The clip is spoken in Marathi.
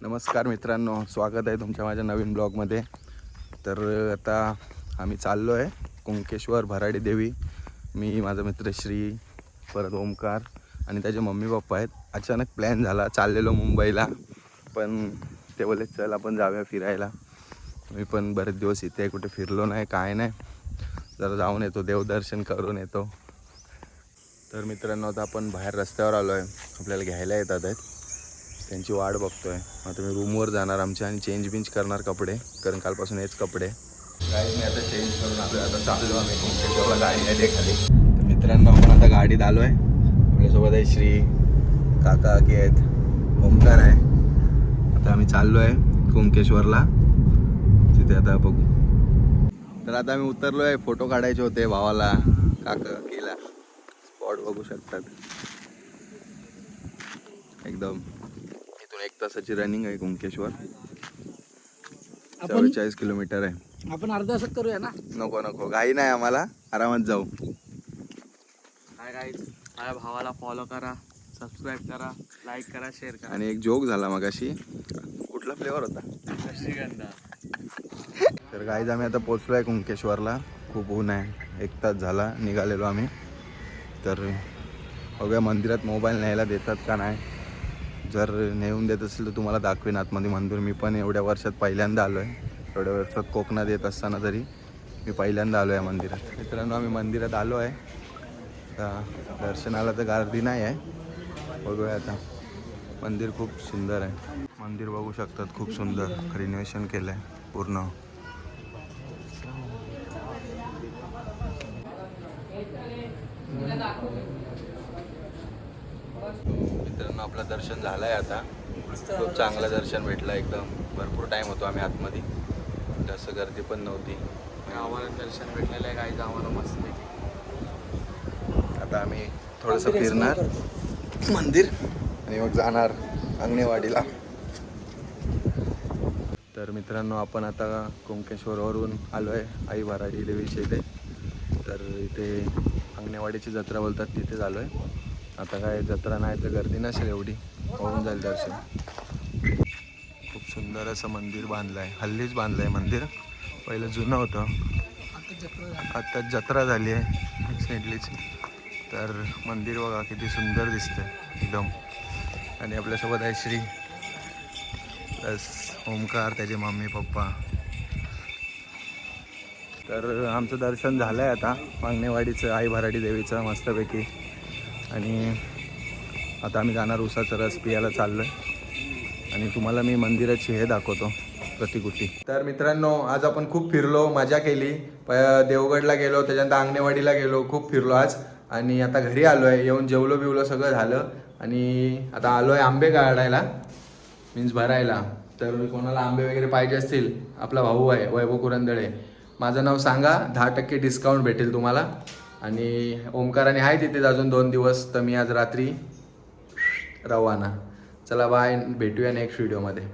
नमस्कार मित्रांनो, स्वागत आहे तुमच्या माझ्या नवीन ब्लॉगमध्ये. तर आता आम्ही चाललो आहे कुंकेश्वर भराडी देवी. मी, माझा मित्र श्री, परत ओमकार आणि त्याचे मम्मी पप्पा आहेत. अचानक प्लॅन झाला, चाललेलो मुंबईला, पण ते बोलले चल आपण जाऊया फिरायला. मी पण बरेच दिवस इथे कुठे फिरलो नाही, काय नाही, जरा जाऊन येतो, देवदर्शन करून येतो. तर मित्रांनो, आता आपण बाहेर रस्त्यावर आलो आहे, आपल्याला घ्यायला येतात आहेत, त्यांची वाट बघतोय. आता मी रूमवर जाणार आमच्या आणि चेंज करणार कपडे, कारण कालपासून हेच कपडे. गाडी मी आता चेंज करून आता चाललो आम्ही कुंकेश्वरला, गाडी आहे खाली. तर मित्रांनो, आपण आता गाडीत आलो आहे. आपल्यासोबत आहे श्री, काका की आहेत, ओमकार आहे. आता आम्ही चाललो आहे कुंकेश्वरला, तिथे आता बघू. तर आता आम्ही उतरलो आहे, फोटो काढायचे होते भावाला, काका केला. स्पॉट बघू शकतात, एकदम इथून 1 तासाची रनिंग आहे कुंकेश्वर. 44 किलोमीटर आहे. आपण अर्धा तासात करूया ना. नको घाई नाही आम्हाला, आरामात जाऊ. काय गाईज, माझ्या भावाला फॉलो करा, सबस्क्राईब करा, लाईक करा, शेअर करा. आणि एक जोक झाला मगाशी, कुठला फ्लेवर होता? श्रीगंधा. तर गाईज, आम्ही आता पोचलो आहे कुंकेश्वरला. खूप ऊन आहे, 1 तास झाला निघालेलो आम्ही. तर बघूया मंदिरात मोबाईल न्यायला देतात का नाही. जर नेऊन देत असेल तर तुम्हाला दाखवेन आतमध्ये मंदिर. मी पण एवढ्या वर्षात पहिल्यांदा आलो आहे, एवढ्या वर्षात कोकणात येत असताना तरी मी पहिल्यांदा आलो आहे मंदिरात. मित्रांनो, आम्ही मंदिरात आलो आहे. आता दर्शनाला तर गर्दी नाही आहे, बघूया आता. मंदिर खूप सुंदर आहे, मंदिर बघू शकतात, खूप सुंदर रिनोव्हेशन केलं आहे पूर्ण. मित्रांनो, आपलं दर्शन झालं आहे आता. खूप चांगलं दर्शन भेटलं, एकदम भरपूर टाईम होतो आम्ही आतमध्ये, जास्त गर्दी पण नव्हती. आम्हाला दर्शन भेटलेलं आहे गाईज, आम्हाला मस्त. आता आम्ही थोडंसं फिरणार मंदिर आणि मग जाणार अंगणेवाडीला. तर मित्रांनो, आपण आता कुंकेश्वरवरून आलो आहे आई भराडी देवीच्या इथे. तर इथे अंगणेवाडीची जत्रा बोलतात, तिथे आलो आहे. आता काय जत्रा नाही तर गर्दी नसेल एवढी, होऊन जाईल दर्शन. खूप सुंदर असं मंदिर बांधलं आहे, हल्लीच बांधलं आहे मंदिर, पहिलं जुनं होतं, आता जत्रा झाली आहे रिसेंटलीच. तर मंदिर बघा किती सुंदर दिसतं एकदम. आणि आपल्यासोबत आहे श्री, प्लस ओमकार, त्याचे मम्मी पप्पा. तर आमचं दर्शन झालं आहे आता अंगणेवाडीचं, आई भराडी देवीचं मस्तपैकी. आणि आता आम्ही जाणार उसाचा रस पियाला चाललो आहे. आणि तुम्हाला मी मंदिराची हे दाखवतो, प्रतिकृती. तर मित्रांनो, आज आपण खूप फिरलो, मजा केली. देवगडला गेलो, त्याच्यानंतर अंगणेवाडीला गेलो, खूप फिरलो आज. आणि आता घरी आलो आहे, येऊन जेवलो बिवलो सगळं झालं. आणि आता आलो आहे आंबे काढायला, मीन्स भरायला. तर कोणाला आंबे वगैरे पाहिजे असतील, आपला भाऊ आहे वैभव कुरंदळे, माझं नाव सांगा, 10% डिस्काउंट भेटेल तुम्हाला. आणि ओमकाराने आहे तिथेच अजून 2 दिवस, तर मी आज रात्री रवाना. चला बाय, भेटूया नेक्स्ट व्हिडिओमध्ये.